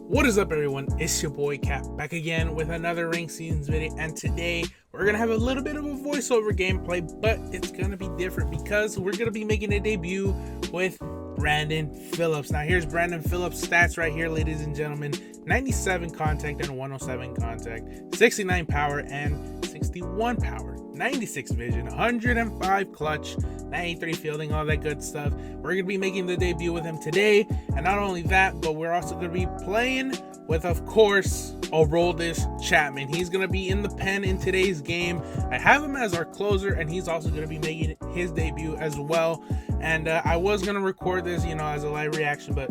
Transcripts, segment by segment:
What is up, everyone? It's your boy Cap back again with another Rank Seasons video, and today we're gonna have a little bit of a voiceover gameplay, but it's gonna be different because we're gonna be making a debut with Brandon Phillips. Now here's Brandon Phillips' stats right here, ladies and gentlemen. 97 contact and 107 contact, 69 power and 61 power, 96 vision, 105 clutch, 93 fielding, all that good stuff. We're going to be making the debut with him today, and not only that, but we're also going to be playing with, of course, Untitled Chapter. He's going to be in the pen in today's game. I have him as our closer, and he's also going to be making his debut as well. And I was going to record this, as a live reaction, but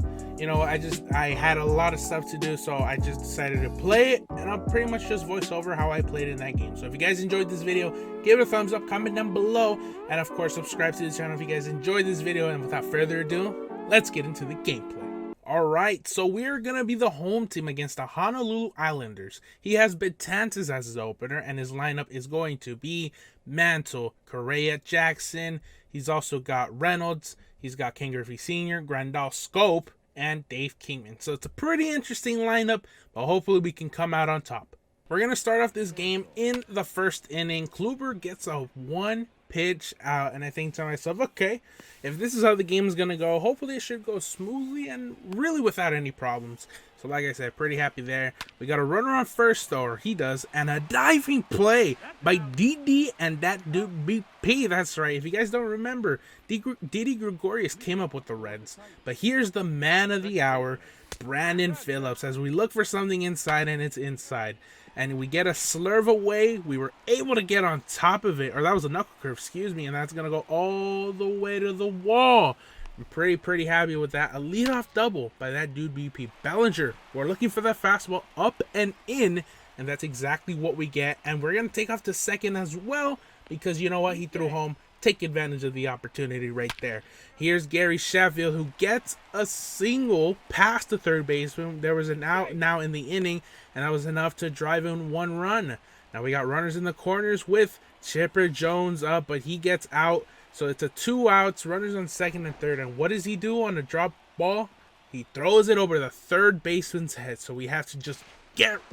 I had a lot of stuff to do, so I just decided to play it, and I'll pretty much just voice over how I played in that game. So if you guys enjoyed this video, give it a thumbs up, comment down below, and of course subscribe to the channel if you guys enjoyed this video. And without further ado, let's get into the gameplay. Alright, so we're going to be the home team against the Honolulu Islanders. He has Betances as his opener, and his lineup is going to be Mantle, Correa, Jackson. He's also got Reynolds. He's got Ken Griffey Sr., Grandal, Scope, and Dave Kingman. So it's a pretty interesting lineup, but hopefully we can come out on top. We're going to start off this game in the first inning. Kluber gets a one pitch out, and I think to myself, okay, if this is how the game is going to go, hopefully it should go smoothly and really without any problems. So like I said, pretty happy there. We got a runner on first, though, or he does, and a diving play by DD and that dude BP. That's right. If you guys don't remember, Didi Gregorius came up with the Reds. But here's the man of the hour, Brandon Phillips, as we look for something inside, and it's inside. And we get a slurve away. We were able to get on top of it, or that was a knuckle curve, excuse me, and that's going to go all the way to the wall. I'm pretty happy with that. A leadoff double by that dude BP. Bellinger, we're looking for that fastball up and in, and that's exactly what we get. And we're going to take off to second as well, because you know what? He threw home. Take advantage of the opportunity right there. Here's Gary Sheffield, who gets a single past the third baseman. There was an out now in the inning, and that was enough to drive in one run. Now we got runners in the corners with Chipper Jones up, but he gets out. So it's a 2 outs, runners on second and third. And what does he do on a drop ball? He throws it over the third baseman's head. So we have to just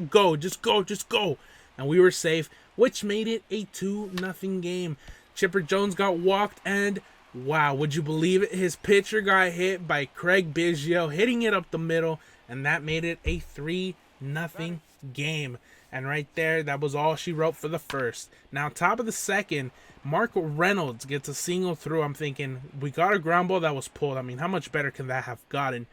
go. And we were safe, which made it a 2-0 game. Chipper Jones got walked, and wow, would you believe it? His pitcher got hit by Craig Bigio, hitting it up the middle, and that made it a 3-0 game. And right there, that was all she wrote for the first. Now, top of the second, Mark Reynolds gets a single through. I'm thinking, we got a ground ball that was pulled. I mean, how much better can that have gotten?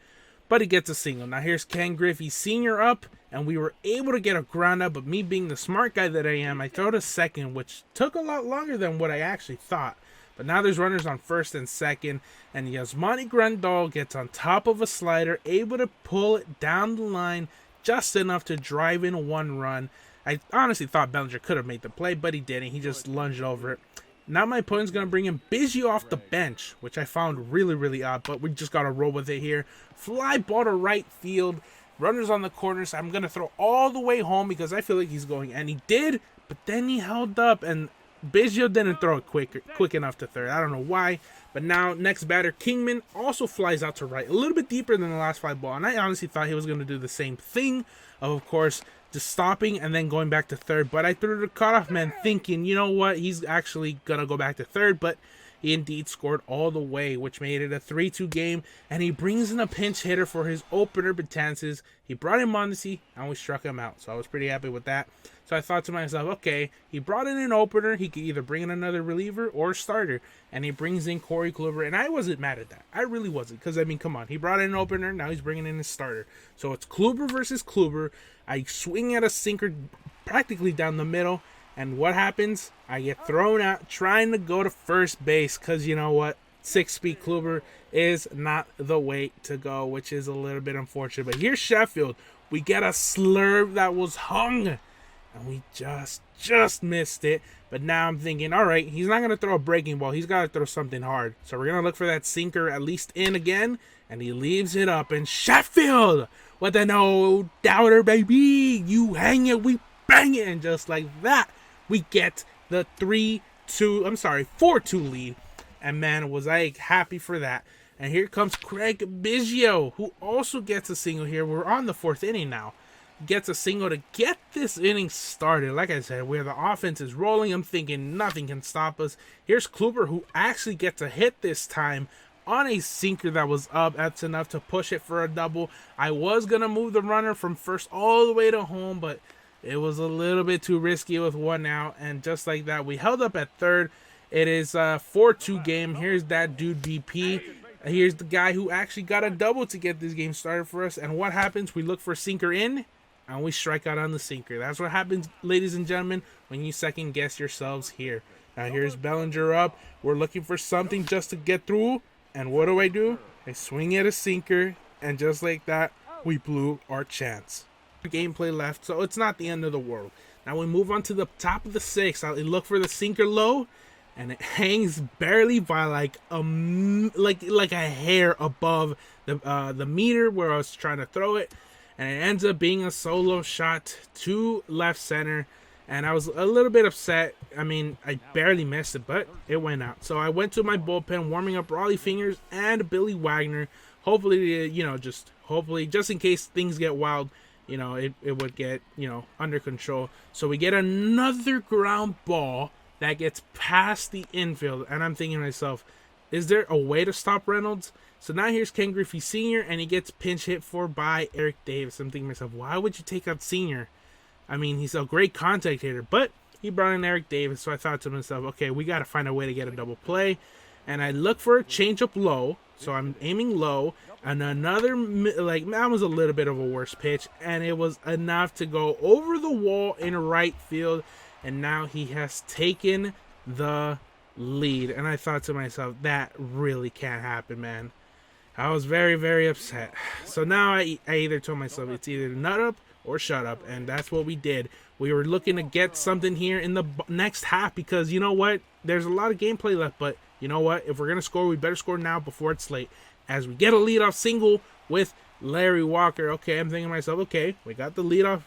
But he gets a single. Now, here's Ken Griffey Sr. up, and we were able to get a ground out, but me being the smart guy that I am, I throw to second, which took a lot longer than what I actually thought. But now there's runners on first and second, and Yasmani Grandal gets on top of a slider, able to pull it down the line just enough to drive in one run. I honestly thought Bellinger could have made the play, but he didn't. He just lunged over it. Now my opponent's going to bring in Bigio off the bench, which I found really odd, but we just got to roll with it here. Fly ball to right field. Runners on the corners. I'm going to throw all the way home because I feel like he's going, and he did, but then he held up, and Bigio didn't throw it quick enough to third. I don't know why, but now next batter, Kingman, also flies out to right, a little bit deeper than the last fly ball, and I honestly thought he was going to do the same thing, of course, just stopping and then going back to third. But I threw the cutoff man thinking, you know what, he's actually going to go back to third, but he indeed scored all the way, which made it a 3-2 game, and he brings in a pinch hitter for his opener, Betances. He brought in Mondesi, and we struck him out, so I was pretty happy with that. So I thought to myself, okay, he brought in an opener, he could either bring in another reliever or starter, and he brings in Corey Kluber, and I wasn't mad at that. I really wasn't, because, I mean, come on, he brought in an opener, now he's bringing in his starter. So it's Kluber versus Kluber. I swing at a sinker practically down the middle, and what happens? I get thrown out trying to go to first base, because you know what? 6-speed Kluber is not the way to go, which is a little bit unfortunate. But here's Sheffield. We get a slurve that was hung, and we just missed it. But now I'm thinking, all right, he's not going to throw a breaking ball. He's got to throw something hard. So we're going to look for that sinker at least in again, and he leaves it up. And Sheffield with a no-doubter, baby. You hang it, we bang it. And just like that, we get the 4-2 lead. And man, was I happy for that. And here comes Craig Bigio, who also gets a single here. We're on the 4th inning now. Gets a single to get this inning started. Like I said, where the offense is rolling, I'm thinking nothing can stop us. Here's Kluber, who actually gets a hit this time on a sinker that was up. That's enough to push it for a double. I was going to move the runner from first all the way to home, but it was a little bit too risky with 1 out. And just like that, we held up at third. It is a 4-2 game. Here's that dude BP. Here's the guy who actually got a double to get this game started for us. And what happens? We look for sinker in, and we strike out on the sinker. That's what happens, ladies and gentlemen, when you second guess yourselves here. Now here's Bellinger up. We're looking for something just to get through. And what do? I swing at a sinker, and just like that, we blew our chance. Gameplay left, so it's not the end of the world. Now we move on to the top of the 6th. I look for the sinker low, and it hangs barely by like a hair above the meter where I was trying to throw it, and it ends up being a solo shot to left center. And I was a little bit upset. I mean, I barely missed it, but it went out. So I went to my bullpen, warming up Raleigh Fingers and Billy Wagner. Hopefully, just in case things get wild, it would get, under control. So we get another ground ball that gets past the infield. And I'm thinking to myself, is there a way to stop Reynolds? So now here's Ken Griffey Sr., and he gets pinch hit for by Eric Davis. I'm thinking to myself, why would you take out Sr.? I mean, he's a great contact hitter, but he brought in Eric Davis, so I thought to myself, okay, we got to find a way to get a double play. And I look for a changeup low, so I'm aiming low, and another, that was a little bit of a worse pitch, and it was enough to go over the wall in right field, and now he has taken the lead. And I thought to myself, that really can't happen, man. I was very, very upset. So now I either told myself it's either nut up or shut up, and that's what we did. We were looking to get something here in the next half, because you know what, there's a lot of gameplay left, but you know what, if we're gonna score, we better score now before it's late. As we get a leadoff single with Larry Walker. Okay, I'm thinking to myself, okay, we got the leadoff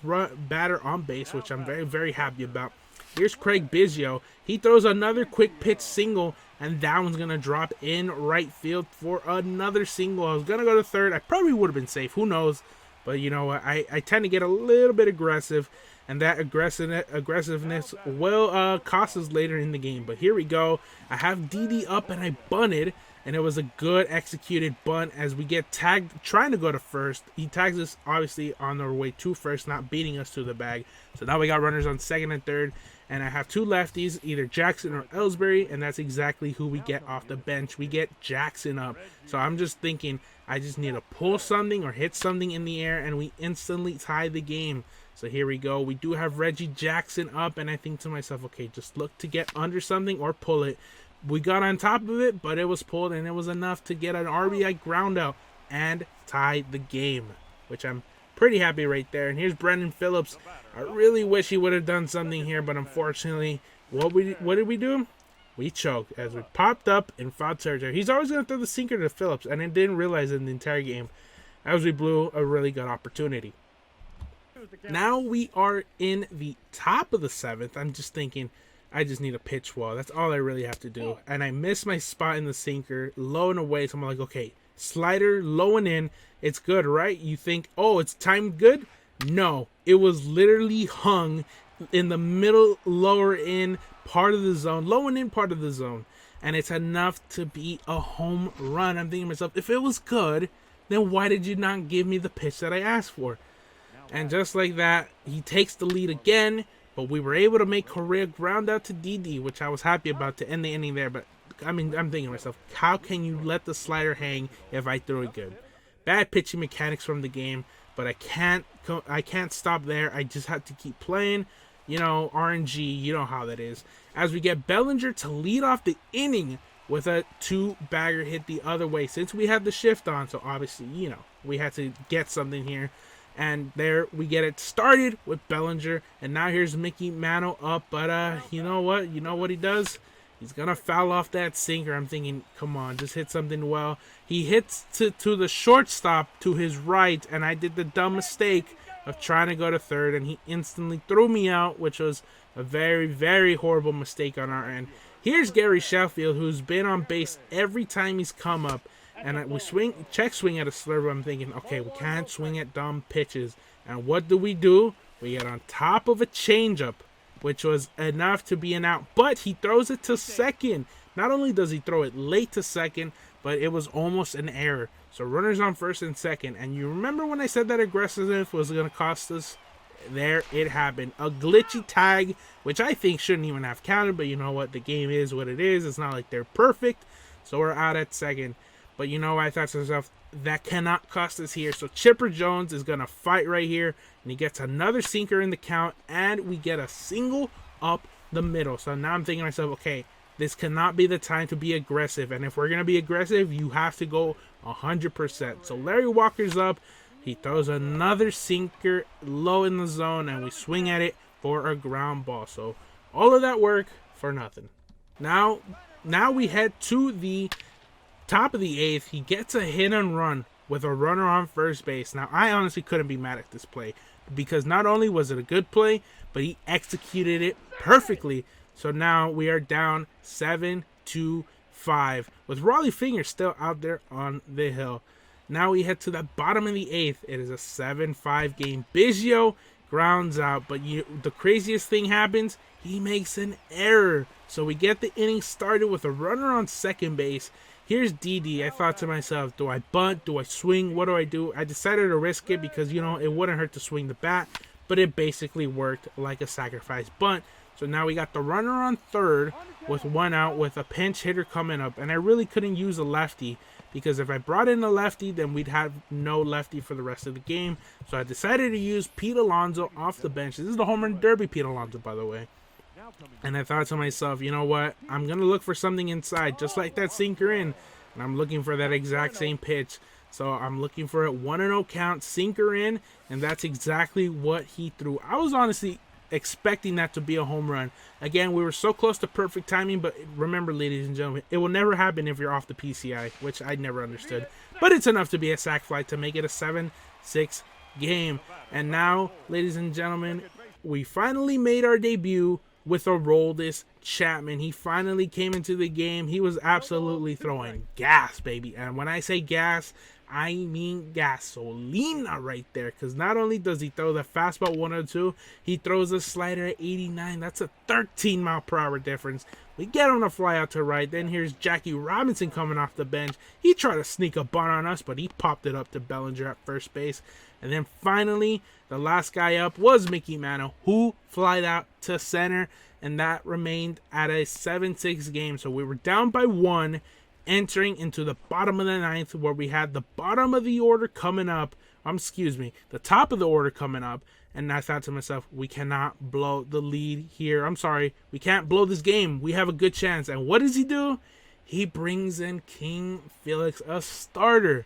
batter on base, which I'm very, very happy about. Here's Craig Bigio. He throws another quick pitch single, and that one's gonna drop in right field for another single. I was gonna go to third. I probably would have been safe, who knows. But you know what, I tend to get a little bit aggressive, and that aggressiveness will cost us later in the game. But here we go. I have Didi up, and I bunted, and it was a good executed bunt as we get tagged trying to go to first. He tags us obviously on our way to first, not beating us to the bag. So now we got runners on second and third, and I have 2 lefties, either Jackson or Ellsbury, and that's exactly who we get off the bench. We get Jackson up. So I'm just thinking, I just need to pull something or hit something in the air, and we instantly tie the game. So here we go. We do have Reggie Jackson up, and I think to myself, okay, just look to get under something or pull it. We got on top of it, but it was pulled, and it was enough to get an RBI ground out and tie the game, which I'm pretty happy right there. And here's Brendan Phillips. I really wish he would have done something here, but unfortunately, what did we do? We choked as we popped up in foul territory. He's always going to throw the sinker to Phillips, and I didn't realize it in the entire game as we blew a really good opportunity. Now we are in the top of the 7th. I'm just thinking, I just need a pitch well. That's all I really have to do. And I missed my spot in the sinker, low and away. So I'm like, okay, slider, low and in. It's good, right? You think, oh, it's timed good? No, it was literally hung in the middle, lower in part of the zone, low and in part of the zone. And it's enough to be a home run. I'm thinking to myself, if it was good, then why did you not give me the pitch that I asked for? And just like that, he takes the lead again. But we were able to make Correa ground out to DD, which I was happy about to end the inning there. But I mean, I'm thinking to myself, how can you let the slider hang if I throw it good? Bad pitching mechanics from the game, but I can't stop there. I just have to keep playing. You know, RNG, you know how that is. As we get Bellinger to lead off the inning with a 2-bagger hit the other way, since we had the shift on. So obviously, you know, we had to get something here. And there we get it started with Bellinger. And now here's Mickey Mantle up. But you know what? You know what he does? He's going to foul off that sinker. I'm thinking, come on, just hit something well. He hits to the shortstop to his right. And I did the dumb mistake of trying to go to third. And he instantly threw me out, which was a very, very horrible mistake on our end. Here's Gary Sheffield, who's been on base every time he's come up. and we check swing at a slurve. I'm thinking, okay, we can't swing at dumb pitches. And what do? We get on top of a changeup, which was enough to be an out. But he throws it to second. Not only does he throw it late to second, but it was almost an error. So runners on first and second. And you remember when I said that aggressiveness was going to cost us? There it happened. A glitchy tag, which I think shouldn't even have counted. But you know what? The game is what it is. It's not like they're perfect. So we're out at second. But you know, I thought to myself, that cannot cost us here. So Chipper Jones is going to fight right here. And he gets another sinker in the count. And we get a single up the middle. So now I'm thinking to myself, okay, this cannot be the time to be aggressive. And if we're going to be aggressive, you have to go 100%. So Larry Walker's up. He throws another sinker low in the zone. And we swing at it for a ground ball. So all of that work for nothing. Now we head to the top of the eighth. He gets a hit and run with a runner on first base. Now, I honestly couldn't be mad at this play because not only was it a good play, but he executed it perfectly. So now we are down 7-5 with Raleigh Finger still out there on the hill. Now we head to the bottom of the eighth. It is a 7-5 game. Bigio grounds out, but the craziest thing happens. He makes an error. So we get the inning started with a runner on second base. Here's DD. I thought to myself, do I bunt? Do I swing? What do I do? I decided to risk it because, you know, it wouldn't hurt to swing the bat, but it basically worked like a sacrifice bunt. So now we got the runner on third with one out with a pinch hitter coming up, and I really couldn't use a lefty because if I brought in a lefty, then we'd have no lefty for the rest of the game. So I decided to use Pete Alonso off the bench. This is the home run derby Pete Alonso, by the way. And I thought to myself, you know what? I'm going to look for something inside, just like that sinker in. And I'm looking for that exact same pitch. So I'm looking for a 1-0 count, sinker in, and that's exactly what he threw. I was honestly expecting that to be a home run. Again, we were so close to perfect timing, but remember, ladies and gentlemen, it will never happen if you're off the PCI, which I never understood. But it's enough to be a sac fly to make it a 7-6 game. And now, ladies and gentlemen, we finally made our debut with Aroldis Chapman. He finally came into the game. He was absolutely throwing gas, baby. And when I say gas, I mean gasolina right there. Because not only does he throw the fastball 102, he throws a slider at 89. That's a 13 mile per hour difference. We get him to fly out to right. Then here's Jackie Robinson coming off the bench. He tried to sneak a bunt on us, but he popped it up to Bellinger at first base. And then finally, the last guy up was Mickey Mantle, who flied out to center, and that remained at a 7-6 game. So we were down by 1, entering into the bottom of the ninth, where we had the bottom of the order coming up. The top of the order coming up. And I thought to myself, we cannot blow the lead here. I'm sorry, we can't blow this game. We have a good chance. And what does he do? He brings in King Phillips, a starter.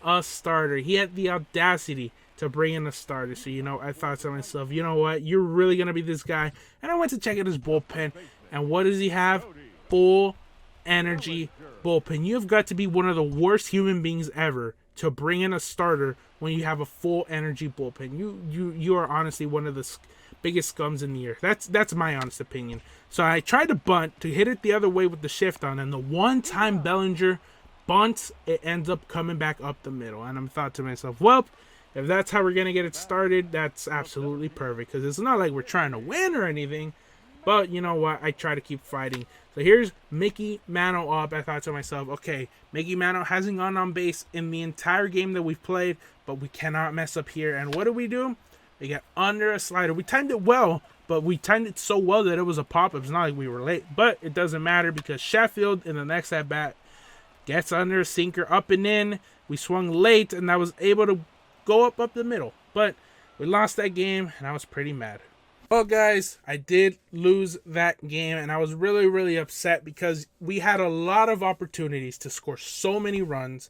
He had the audacity to bring in a starter. So, you know, I thought to myself, you know what? You're really going to be this guy. And I went to check out his bullpen. And what does he have? Full energy bullpen. You've got to be one of the worst human beings ever to bring in a starter when you have a full energy bullpen. You are honestly one of the biggest scums in the year. That's my honest opinion. So I tried to bunt to hit it the other way with the shift on. And the one time Bellinger bunts, it ends up coming back up the middle. And I thought to myself, well, if that's how we're going to get it started, that's absolutely perfect. Because it's not like we're trying to win or anything. But you know what? I try to keep fighting. So here's Mickey Mantle up. I thought to myself, okay, Mickey Mantle hasn't gone on base in the entire game that we've played. But we cannot mess up here. And what do? We got under a slider. We timed it well. But we timed it so well that it was a pop-up. It's not like we were late. But it doesn't matter because Sheffield in the next at-bat gets under a sinker up and in. We swung late, and I was able to go up the middle. But we lost that game, and I was pretty mad. Well, guys, I did lose that game, and I was really, really upset because we had a lot of opportunities to score so many runs.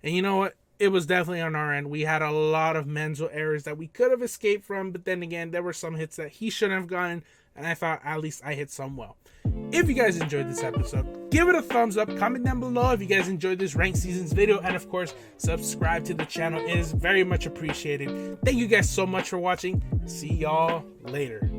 And you know what? It was definitely on our end. We had a lot of mental errors that we could have escaped from, but then again, there were some hits that he shouldn't have gotten, and I thought at least I hit some well. If you guys enjoyed this episode, give it a thumbs up, comment down below if you guys enjoyed this ranked seasons video, and of course, subscribe to the channel. It is very much appreciated. Thank you guys so much for watching. See y'all later.